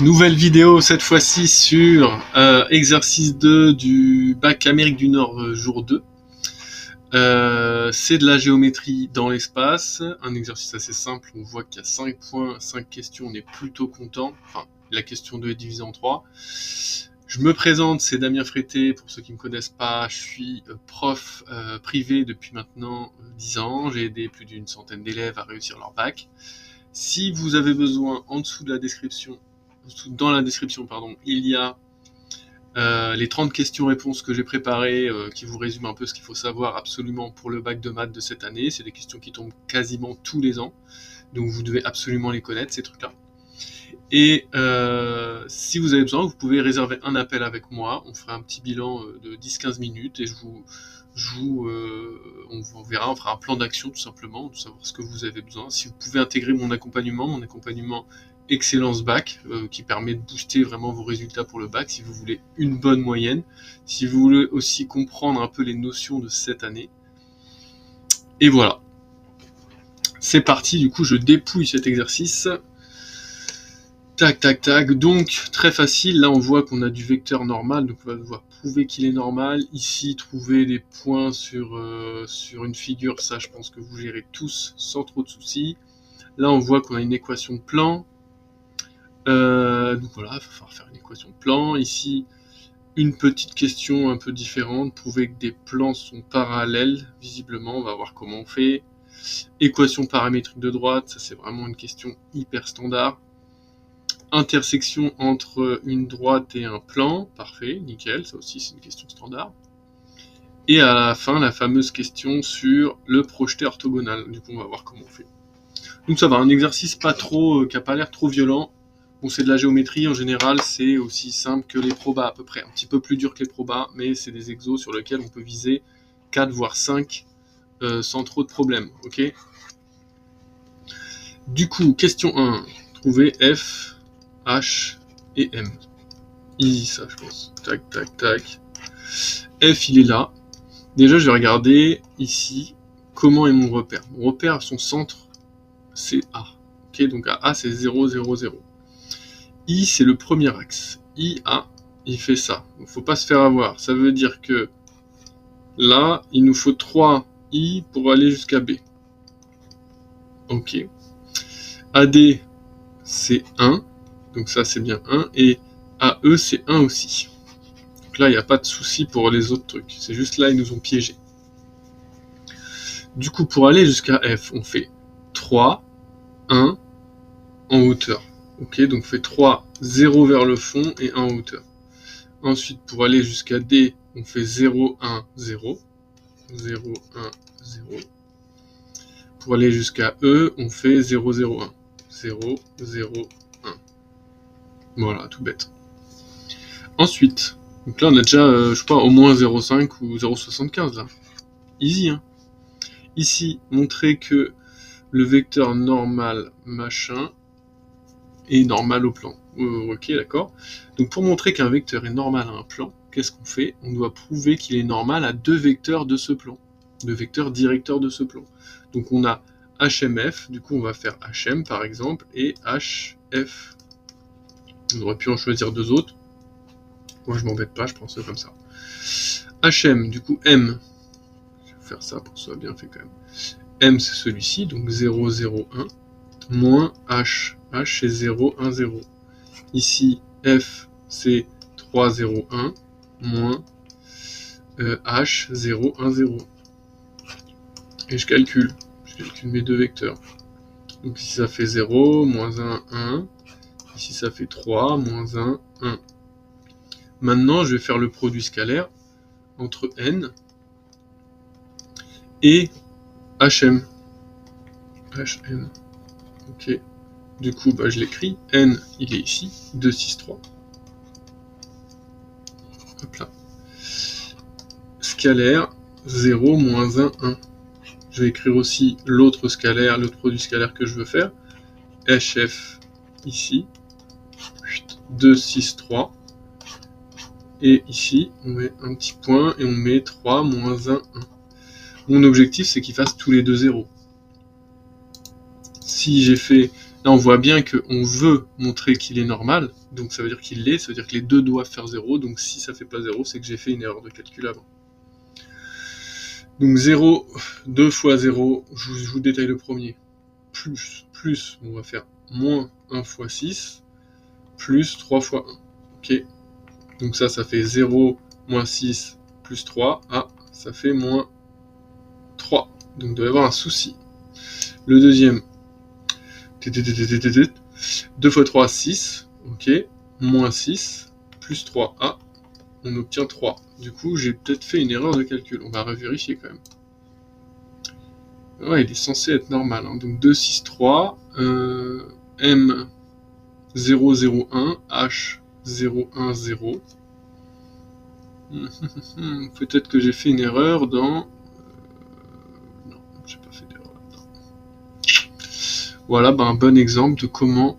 Nouvelle vidéo cette fois-ci sur exercice 2 du bac Amérique du Nord jour 2. C'est de la géométrie dans l'espace, un exercice assez simple, on voit qu'il y a 5 points, 5 questions, on est plutôt content. Enfin, la question 2 est divisée en 3. Je me présente, c'est Damien Frété, pour ceux qui ne me connaissent pas, je suis prof privé depuis maintenant 10 ans, j'ai aidé plus d'une centaine d'élèves à réussir leur bac. Si vous avez besoin, en dessous de la description, dans la description, il y a les 30 questions-réponses que j'ai préparées qui vous résument un peu ce qu'il faut savoir absolument pour le bac de maths de cette année. C'est des questions qui tombent quasiment tous les ans, donc vous devez absolument les connaître, ces trucs-là. Et si vous avez besoin, vous pouvez réserver un appel avec moi. On fera un petit bilan de 10-15 minutes et on verra, on fera un plan d'action tout simplement, de savoir ce que vous avez besoin. Si vous pouvez intégrer mon accompagnement Excellence Bac, qui permet de booster vraiment vos résultats pour le bac, si vous voulez une bonne moyenne, si vous voulez aussi comprendre un peu les notions de cette année. Et voilà. C'est parti, du coup je dépouille cet exercice. Tac, tac, tac. Donc, très facile. Là, on voit qu'on a du vecteur normal. Donc, on va devoir prouver qu'il est normal. Ici, trouver des points sur une figure. Ça, je pense que vous gérez tous sans trop de soucis. Là, on voit qu'on a une équation de plan. Donc voilà, il va falloir faire une équation de plan. Ici, une petite question un peu différente. Prouver que des plans sont parallèles. Visiblement, on va voir comment on fait. Équation paramétrique de droite. Ça, c'est vraiment une question hyper standard. Intersection entre une droite et un plan, parfait, nickel, ça aussi c'est une question standard. Et à la fin, la fameuse question sur le projeté orthogonal. Du coup, on va voir comment on fait. Donc ça va, un exercice pas trop, qui n'a pas l'air trop violent. Bon, c'est de la géométrie, en général, c'est aussi simple que les probas à peu près. Un petit peu plus dur que les probas, mais c'est des exos sur lesquels on peut viser 4 voire 5 sans trop de problèmes, ok. Du coup, question 1, trouver F, H et M. Easy ça, je pense. Tac, tac, tac. F, il est là. Déjà, je vais regarder ici comment est mon repère. Mon repère, son centre, c'est A. Ok, donc à A, c'est 0, 0, 0. I, c'est le premier axe. I, A, il fait ça. Donc, faut pas se faire avoir. Ça veut dire que là, il nous faut 3 I pour aller jusqu'à B. Ok. AD, c'est 1. Donc ça, c'est bien 1. Et AE, c'est 1 aussi. Donc là, il n'y a pas de souci pour les autres trucs. C'est juste là, ils nous ont piégés. Du coup, pour aller jusqu'à F, on fait 3, 1 en hauteur. Ok, donc on fait 3, 0 vers le fond et 1 en hauteur. Ensuite, pour aller jusqu'à D, on fait 0, 1, 0. 0, 1, 0. Pour aller jusqu'à E, on fait 0, 0, 1. 0, 0, 1. Voilà, tout bête. Ensuite, donc là on a déjà, je sais pas, au moins 0,5 ou 0,75 là. Easy, hein. Ici, montrer que le vecteur normal machin est normal au plan. Ok, d'accord. Donc pour montrer qu'un vecteur est normal à un plan, qu'est-ce qu'on fait? On doit prouver qu'il est normal à deux vecteurs de ce plan, deux vecteurs directeurs de ce plan. Donc on a HMF, du coup on va faire HM par exemple, et HF. On aurait pu en choisir deux autres. Moi je m'embête pas, je prends ça comme ça. HM, du coup M. Je vais faire ça pour que ce soit bien fait quand même. M c'est celui-ci, donc 0, 0, 1, moins H. H c'est 0, 1, 0. Ici, F c'est 3, 0, 1, moins H, 0, 1, 0. Et je calcule mes deux vecteurs. Donc ici ça fait 0, moins 1, 1. Ici ça fait 3, moins 1, 1. Maintenant, je vais faire le produit scalaire entre N et HM. HM. Ok. Du coup, je l'écris. N, il est ici. 2, 6, 3. Hop là. Scalaire, 0, moins 1, 1. Je vais écrire aussi l'autre scalaire, l'autre produit scalaire que je veux faire. HF, ici. 2, 6, 3. Et ici, on met un petit point et on met 3, moins 1, 1. Mon objectif, c'est qu'ils fassent tous les deux 0. Si j'ai fait Là, on voit bien qu'on veut montrer qu'il est normal, donc ça veut dire qu'il l'est, ça veut dire que les deux doivent faire 0, donc si ça fait pas 0, c'est que j'ai fait une erreur de calcul avant. Donc 0, 2 fois 0, je vous détaille le premier, plus, on va faire moins 1 fois 6, plus 3 fois 1. Ok. Donc ça fait 0, moins 6, plus 3. Ah, ça fait moins 3. Donc il doit y avoir un souci. Le deuxième, 2 fois 3, 6. Ok. Moins 6, plus 3. Ah, on obtient 3. Du coup, j'ai peut-être fait une erreur de calcul. On va revérifier quand même. Ouais, il est censé être normal. Hein. Donc 2, 6, 3. M 0, 0, 1. H 0, 1, 0. Peut-être que j'ai fait une erreur dans... non, j'ai pas fait d'erreur là-dedans. Voilà, un bon exemple de comment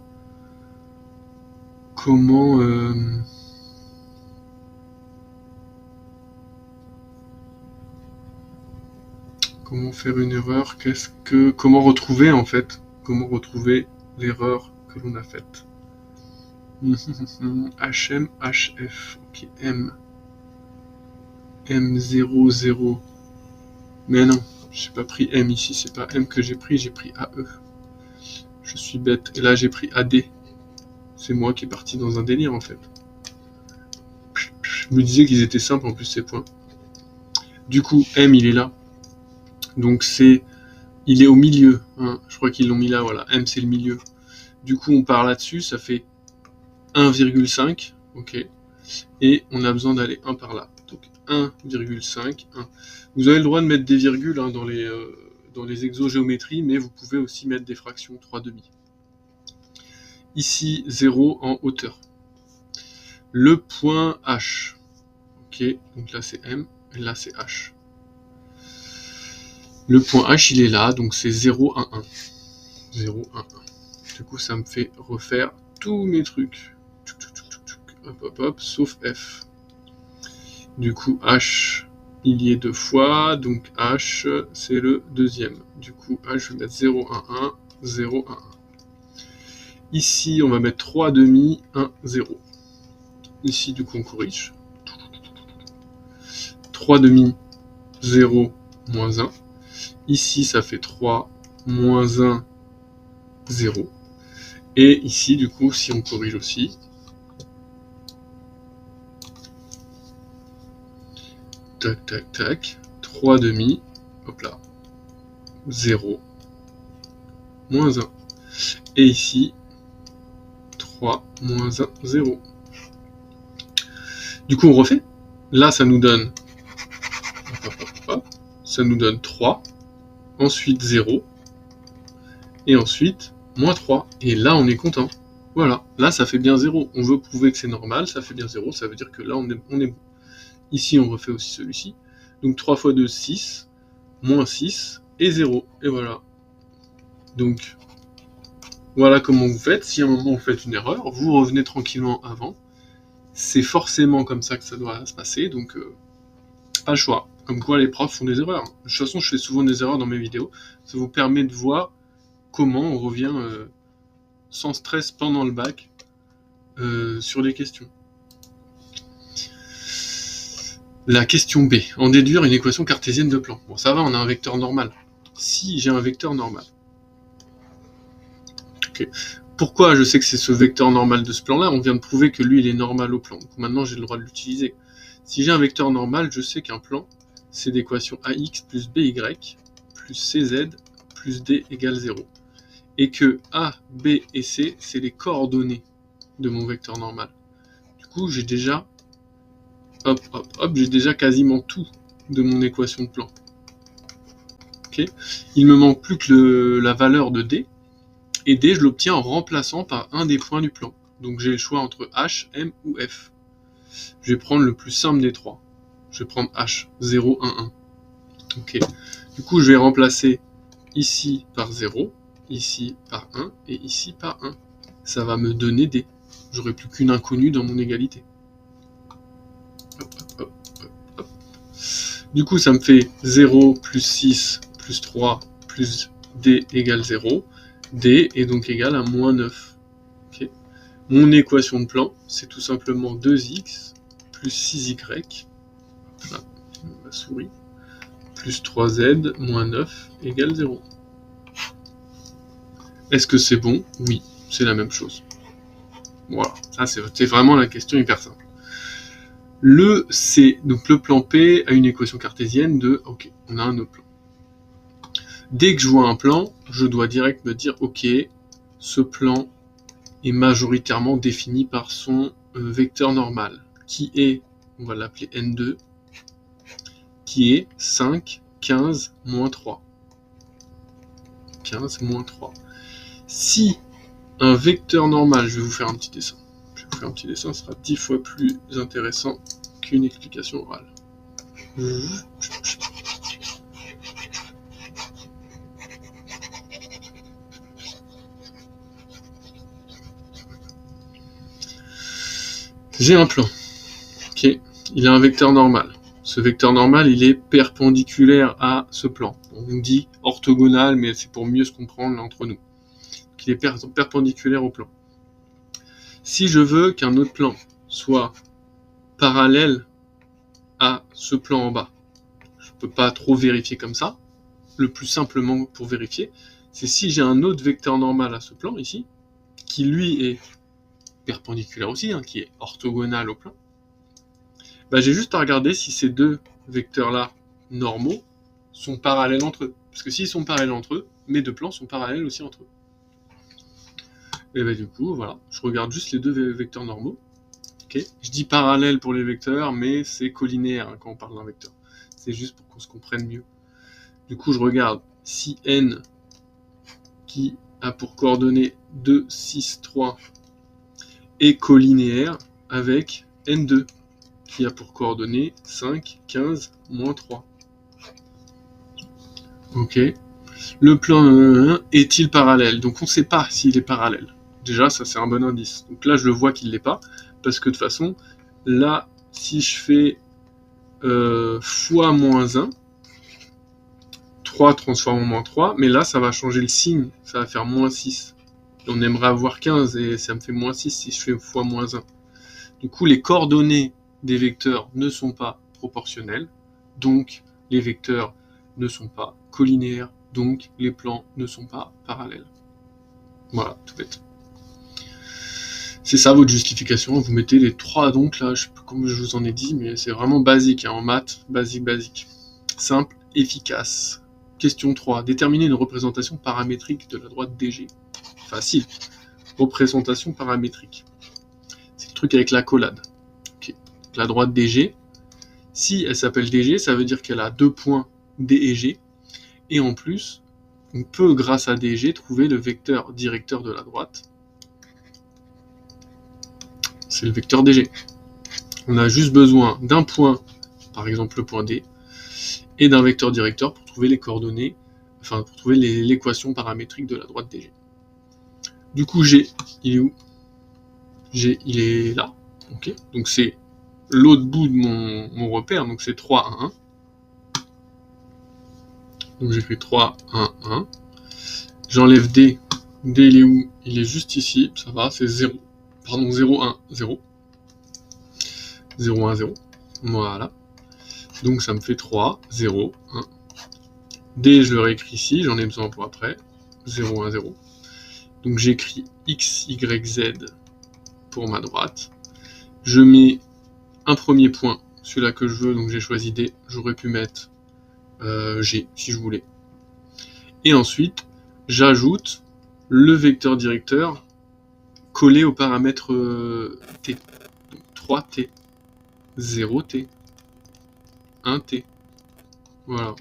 faire une erreur, comment retrouver en fait, comment retrouver l'erreur que l'on a faite. HM, HF, ok, M0, 0. Mais non, j'ai pas pris M ici, c'est pas M que j'ai pris AE. Je suis bête, et là j'ai pris AD. C'est moi qui est parti dans un délire en fait. Je me disais qu'ils étaient simples en plus ces points. Du coup, M il est là. Donc il est au milieu. Hein. Je crois qu'ils l'ont mis là, voilà. M c'est le milieu. Du coup, on part là-dessus, ça fait 1,5. Ok. Et on a besoin d'aller 1 par là. Donc 1,5. 1. Vous avez le droit de mettre des virgules hein, dans les exogéométries, mais vous pouvez aussi mettre des fractions 3/2. Ici, 0 en hauteur. Le point H. Ok, donc là c'est M, et là c'est H. Le point H, il est là, donc c'est 0, 1, 1. 0, 1, 1. Du coup, ça me fait refaire tous mes trucs. Hop, hop, hop, sauf F. Du coup, H, il y est 2 fois, donc H, c'est le deuxième. Du coup, H, je vais mettre 0, 1, 1, 0, 1, 1. Ici, on va mettre 3/2, 1, 0. Ici, du coup, on corrige. 3/2, 0, moins 1. Ici, ça fait 3, moins 1, 0. Et ici, du coup, si on corrige aussi, tac, tac, tac, 3/2, hop là, 0, moins 1. Et ici, 3, moins 1, 0. Du coup, on refait. Là, ça nous donne, ça nous donne 3, ensuite 0, et ensuite moins 3. Et là, on est content. Voilà, là, ça fait bien 0. On veut prouver que c'est normal, ça fait bien 0, ça veut dire que là, on est bon. Ici, on refait aussi celui-ci. Donc 3 fois 2, 6, moins 6, et 0. Et voilà. Donc, voilà comment vous faites. Si à un moment vous faites une erreur, vous revenez tranquillement avant. C'est forcément comme ça que ça doit se passer, donc pas le choix. Comme quoi les profs font des erreurs. De toute façon, je fais souvent des erreurs dans mes vidéos. Ça vous permet de voir comment on revient sans stress pendant le bac sur les questions. La question B. En déduire une équation cartésienne de plan. Bon, ça va, on a un vecteur normal. Si j'ai un vecteur normal. Okay. Pourquoi je sais que c'est ce vecteur normal de ce plan-là? On vient de prouver que lui, il est normal au plan. Donc maintenant, j'ai le droit de l'utiliser. Si j'ai un vecteur normal, je sais qu'un plan, c'est l'équation AX plus BY plus CZ plus D égale 0. Et que A, B et C, c'est les coordonnées de mon vecteur normal. Du coup, j'ai déjà, hop, hop, hop, j'ai déjà quasiment tout de mon équation de plan. Okay. Il me manque plus que la valeur de D. Et D, je l'obtiens en remplaçant par un des points du plan. Donc j'ai le choix entre H, M ou F. Je vais prendre le plus simple des trois. Je vais prendre H, 0, 1, 1. Ok. Du coup, je vais remplacer ici par 0, ici par 1 et ici par 1. Ça va me donner D. J'aurai plus qu'une inconnue dans mon égalité. Hop, hop, hop, hop. Du coup, ça me fait 0 plus 6 plus 3 plus D égale 0. D est donc égal à moins 9. Okay. Mon équation de plan, c'est tout simplement 2x plus 6y, voilà, ma souris, plus 3z moins 9 égale 0. Est-ce que c'est bon? Oui, c'est la même chose. Voilà, ça c'est vraiment la question hyper simple. Le C, donc le plan P, a une équation cartésienne de, ok, on a un autre plan. Dès que je vois un plan, je dois direct me dire, ok, ce plan est majoritairement défini par son vecteur normal, qui est, on va l'appeler N2, qui est 5, 15, moins 3. 15, moins 3. Si un vecteur normal, je vais vous faire un petit dessin. Ce sera 10 fois plus intéressant qu'une explication orale. J'ai un plan. Ok, il a un vecteur normal. Ce vecteur normal, il est perpendiculaire à ce plan. On nous dit orthogonal, mais c'est pour mieux se comprendre là, entre nous. Il est perpendiculaire au plan. Si je veux qu'un autre plan soit parallèle à ce plan en bas, je ne peux pas trop vérifier comme ça. Le plus simplement pour vérifier, c'est si j'ai un autre vecteur normal à ce plan ici, qui lui est perpendiculaire aussi, hein, qui est orthogonal au plan, bah, j'ai juste à regarder si ces deux vecteurs-là normaux sont parallèles entre eux. Parce que s'ils sont parallèles entre eux, mes deux plans sont parallèles aussi entre eux. Et bah, du coup, voilà, je regarde juste les deux vecteurs normaux. Okay. Je dis parallèle pour les vecteurs, mais c'est collinéaire hein, quand on parle d'un vecteur. C'est juste pour qu'on se comprenne mieux. Du coup, je regarde si n, qui a pour coordonnées 2, 6, 3, est collinéaire avec n2, qui a pour coordonnées 5, 15, moins 3. Ok. Le plan est-il parallèle? Donc on ne sait pas s'il est parallèle. Déjà, ça c'est un bon indice. Donc là, je le vois qu'il ne l'est pas, parce que de toute façon, là, si je fais fois moins 1, 3 transforme en moins 3, mais là, ça va changer le signe, ça va faire moins 6. Et on aimerait avoir 15, et ça me fait moins 6 si je fais fois moins 1. Du coup, les coordonnées des vecteurs ne sont pas proportionnelles, donc les vecteurs ne sont pas collinéaires, donc les plans ne sont pas parallèles. Voilà, tout bête. C'est ça votre justification, vous mettez les 3 donc là, je sais plus comment je vous en ai dit, mais c'est vraiment basique, hein, en maths, basique. Simple, efficace. Question 3. Déterminer une représentation paramétrique de la droite DG. Facile. Représentation paramétrique. C'est le truc avec l'accolade. Okay. La droite DG, si elle s'appelle DG, ça veut dire qu'elle a 2 points D et G, et en plus, on peut, grâce à DG, trouver le vecteur directeur de la droite. C'est le vecteur DG. On a juste besoin d'un point, par exemple le point D, et d'un vecteur directeur pour trouver les coordonnées, enfin pour trouver l'équation paramétrique de la droite DG. Du coup, G, il est où? G, il est là. Ok. Donc c'est l'autre bout de mon repère, donc c'est 3, 1, 1. Donc j'écris 3, 1, 1. J'enlève D. D, il est où? Il est juste ici, ça va, c'est 0. Pardon, 0, 1, 0. 0, 1, 0. Voilà. Donc ça me fait 3, 0, 1. D, je le réécris ici, j'en ai besoin pour après. 0, 1, 0. Donc j'écris X, Y, Z pour ma droite. Je mets un premier point, celui-là que je veux, donc j'ai choisi D. J'aurais pu mettre G si je voulais. Et ensuite, j'ajoute le vecteur directeur collé au paramètre T. Donc 3T, 0T, 1T. Voilà.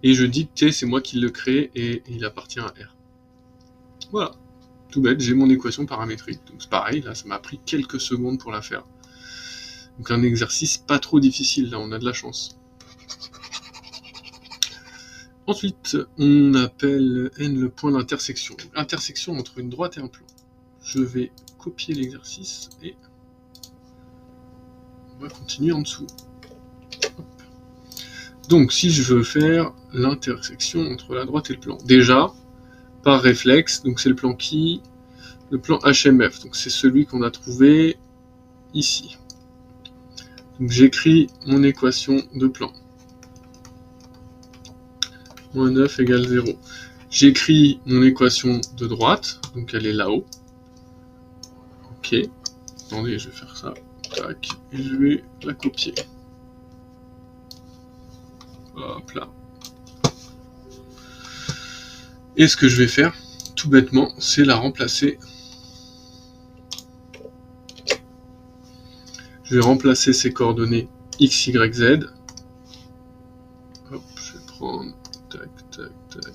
Et je dis que T, c'est moi qui le crée et il appartient à R. Voilà. Tout bête, j'ai mon équation paramétrique. Donc c'est pareil, là, ça m'a pris quelques secondes pour la faire. Donc un exercice pas trop difficile, là, on a de la chance. Ensuite, on appelle N le point d'intersection. Intersection entre une droite et un plan. Je vais copier l'exercice et on va continuer en dessous. Hop. Donc, si je veux faire l'intersection entre la droite et le plan, déjà, par réflexe. Donc c'est le plan qui? Le plan HMF. Donc c'est celui qu'on a trouvé ici. Donc j'écris mon équation de plan. Moins 9 égale 0. J'écris mon équation de droite, donc elle est là-haut. Ok. Attendez, je vais faire ça. Tac. Et je vais la copier. Hop là. Et ce que je vais faire, tout bêtement, c'est la remplacer. Je vais remplacer ces coordonnées x, y, z. Hop, je vais prendre... Tac, tac, tac.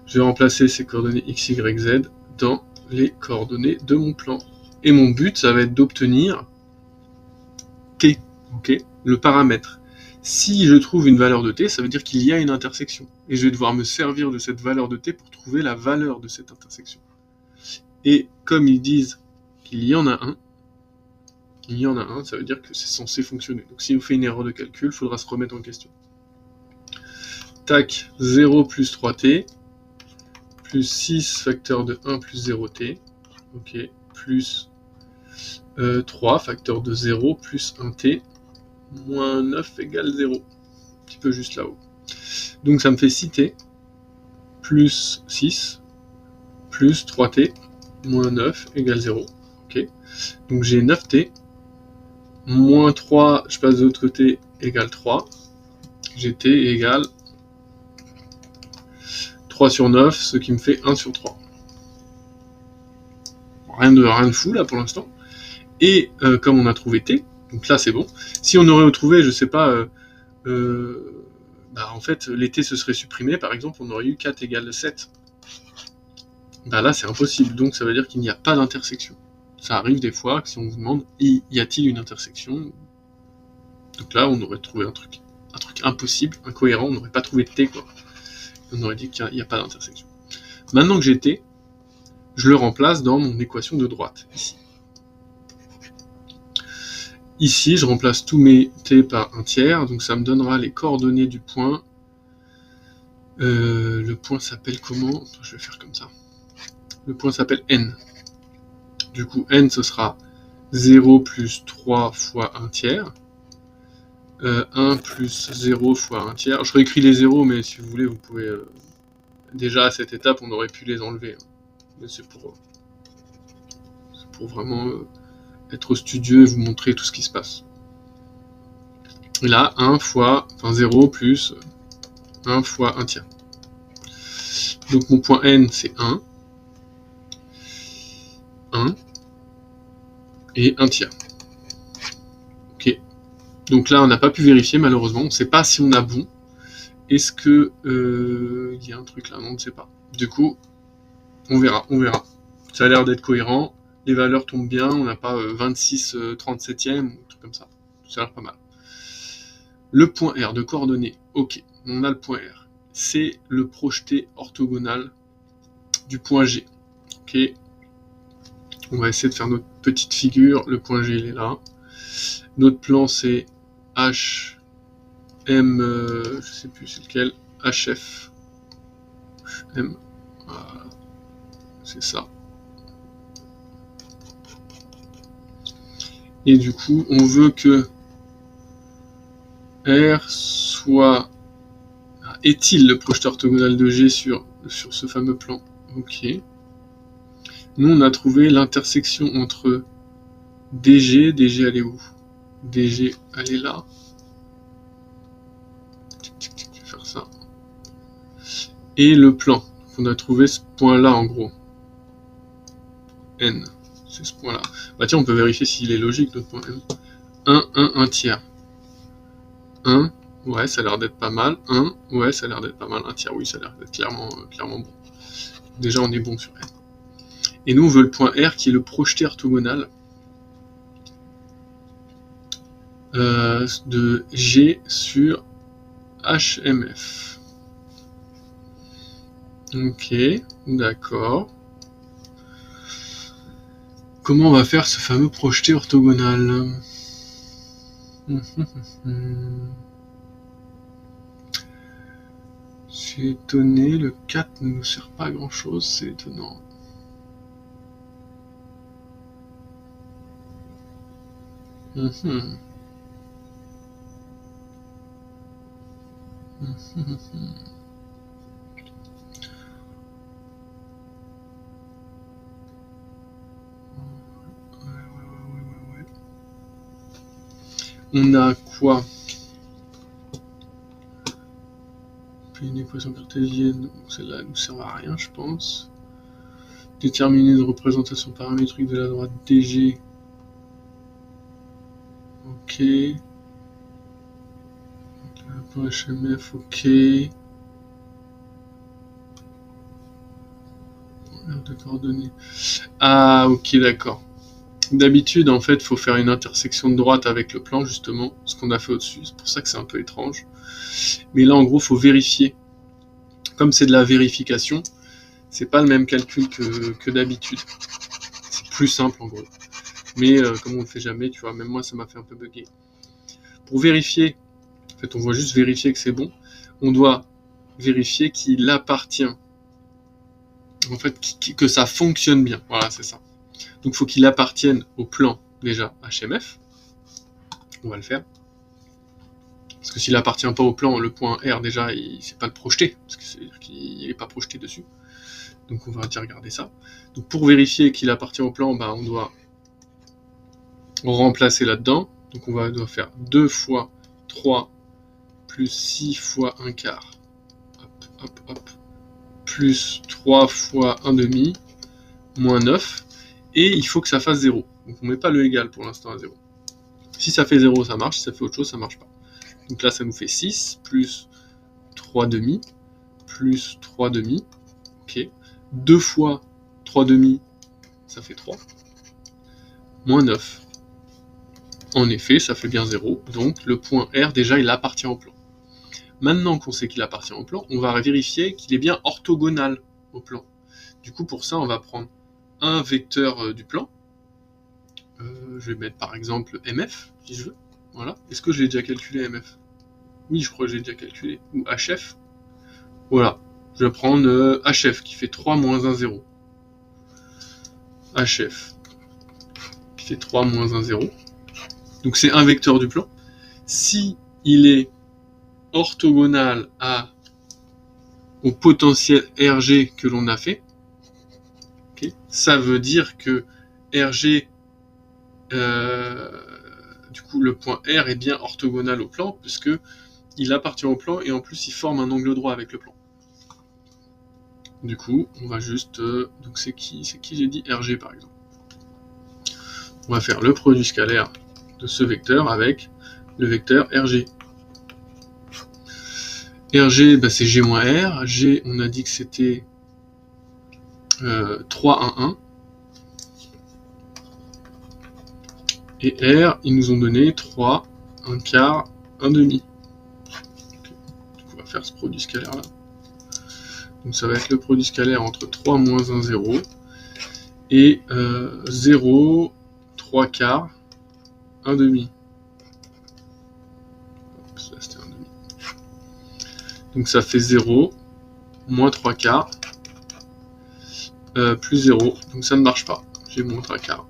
Je vais remplacer ces coordonnées x, y, z dans les coordonnées de mon plan. Et mon but, ça va être d'obtenir t, okay, le paramètre. Si je trouve une valeur de t, ça veut dire qu'il y a une intersection. Et je vais devoir me servir de cette valeur de t pour trouver la valeur de cette intersection. Et comme ils disent qu'il y en a un, ça veut dire que c'est censé fonctionner. Donc si on fait une erreur de calcul, il faudra se remettre en question. Tac, 0 plus 3t, plus 6 facteur de 1 plus 0t, ok, plus 3 facteur de 0 plus 1t, moins 9 égale 0. Un petit peu juste là-haut. Donc ça me fait 6t, plus 6, plus 3t, moins 9 égale 0. Ok. Donc j'ai 9t, moins 3, je passe de l'autre côté, égale 3. J'ai t égale 3 sur 9, ce qui me fait 1 sur 3. Rien de fou là pour l'instant. Et comme on a trouvé t, donc là c'est bon. Si on aurait retrouvé, je sais pas, en fait les t se seraient supprimés, par exemple on aurait eu 4 égale 7. Bah là c'est impossible, donc ça veut dire qu'il n'y a pas d'intersection. Ça arrive des fois que si on vous demande y a-t-il une intersection, donc là on aurait trouvé un truc impossible, incohérent, on n'aurait pas trouvé t quoi. On aurait dit qu'il n'y a pas d'intersection. Maintenant que j'ai t, je le remplace dans mon équation de droite, ici. Ici, je remplace tous mes t par 1 tiers, donc ça me donnera les coordonnées du point. Le point s'appelle comment? Je vais faire comme ça. Le point s'appelle n. Du coup, n, ce sera 0 plus 3 fois 1 tiers. 1 plus 0 fois 1 tiers. Je réécris les 0, mais si vous voulez, vous pouvez... déjà, à cette étape, on aurait pu les enlever. Hein. Mais c'est pour vraiment être studieux et vous montrer tout ce qui se passe. Et là, 1 fois... Enfin, 0 plus 1 fois 1 tiers. Donc, mon point n, c'est 1. 1. Et 1 tiers. Ok. Donc là, on n'a pas pu vérifier, malheureusement. On ne sait pas si on a bon. Est-ce que... il y a un truc là, non, on ne sait pas. Du coup, on verra. Ça a l'air d'être cohérent. Les valeurs tombent bien. On n'a pas 26 37e, ou un truc comme ça. Ça a l'air pas mal. Le point R de coordonnées. Ok, on a le point R. C'est le projeté orthogonal du point G. Ok. On va essayer de faire notre petite figure. Le point G, il est là. Notre plan, c'est H, M, je sais plus c'est lequel, HF, M, c'est ça. Et du coup, on veut que R soit... Est-il le projeté orthogonal de G sur ce fameux plan? Ok. Nous, on a trouvé l'intersection entre DG, DG elle est où? DG elle est là. Je vais faire ça. Et le plan. On a trouvé ce point-là en gros. N. C'est ce point-là. Bah tiens, on peut vérifier s'il est logique notre point N. 1, 1, 1 tiers. 1, ouais, ça a l'air d'être pas mal. 1, ouais, ça a l'air d'être pas mal. 1 tiers, oui, ça a l'air d'être clairement bon. Déjà, on est bon sur N. Et nous, on veut le point R qui est le projeté orthogonal de G sur HMF. Ok, d'accord. Comment on va faire ce fameux projeté orthogonal? J'ai étonné, le 4 ne nous sert pas à grand chose, c'est étonnant. On a quoi? Une équation cartésienne, celle-là ne nous sert à rien, je pense. Déterminer une représentation paramétrique de la droite DG. Ok. Pour HMF, ok. Aire de coordonnées. Ah, ok, d'accord. D'habitude, en fait, il faut faire une intersection de droite avec le plan, justement, ce qu'on a fait au-dessus. C'est pour ça que c'est un peu étrange. Mais là, en gros, il faut vérifier. Comme c'est de la vérification, c'est pas le même calcul que d'habitude. C'est plus simple, en gros. Mais comme on ne le fait jamais, tu vois, même moi, ça m'a fait un peu bugger. Pour vérifier, en fait, on doit juste vérifier que c'est bon. On doit vérifier qu'il appartient. En fait, que ça fonctionne bien. Voilà, c'est ça. Donc, il faut qu'il appartienne au plan, déjà, HMF. On va le faire. Parce que s'il appartient pas au plan, le point R, déjà, il ne sait pas le projeter. Parce que c'est-à-dire qu'il n'est pas projeté dessus. Donc, on va dire regarder ça. Donc, pour vérifier qu'il appartient au plan, on doit remplacer là-dedans. Donc, on doit faire 2 fois 3 plus 6 fois 1 quart. Hop, hop, hop. Plus 3 fois 1 demi, moins 9. Et il faut que ça fasse 0. Donc on ne met pas le égal pour l'instant à 0. Si ça fait 0, ça marche. Si ça fait autre chose, ça ne marche pas. Donc là, ça nous fait 6 plus 3 demi plus 3 demi. Ok. 2 fois 3 demi, ça fait 3. Moins 9. En effet, ça fait bien 0. Donc le point R, déjà, il appartient au plan. Maintenant qu'on sait qu'il appartient au plan, on va vérifier qu'il est bien orthogonal au plan. Du coup, pour ça, on va prendre un vecteur du plan. Je vais mettre par exemple MF, si je veux. Voilà. Est-ce que je l'ai déjà calculé, MF? Oui, je crois que j'ai déjà calculé. Ou HF. Voilà. Je vais prendre HF qui fait 3 moins 1, 0. HF qui fait 3 moins 1, 0. Donc c'est un vecteur du plan. Si il est orthogonal au potentiel RG que l'on a fait, okay, ça veut dire que RG, du coup le point R est bien orthogonal au plan, puisque il appartient au plan et en plus il forme un angle droit avec le plan. Du coup, on va juste... donc c'est qui j'ai dit? RG par exemple. On va faire le produit scalaire de ce vecteur avec le vecteur RG. RG, c'est G moins R. G, on a dit que c'était 3, 1, 1. Et R, ils nous ont donné 3, 1 quart, 1 demi. Okay. Donc on va faire ce produit scalaire là. Donc ça va être le produit scalaire entre 3 moins 1, 0 et 0, 3 quarts, 1 demi. Là, c'était 1 demi. Donc ça fait 0, moins 3 quarts, plus 0. Donc ça ne marche pas. J'ai moins 3 quarts.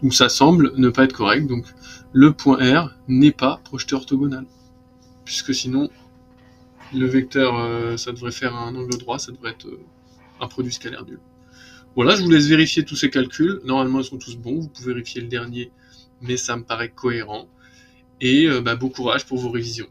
Donc ça semble ne pas être correct. Donc le point R n'est pas projeté orthogonal. Puisque sinon, le vecteur, ça devrait faire un angle droit, ça devrait être un produit scalaire nul. Voilà, je vous laisse vérifier tous ces calculs. Normalement, ils sont tous bons. Vous pouvez vérifier le dernier, mais ça me paraît cohérent. Et bon courage pour vos révisions.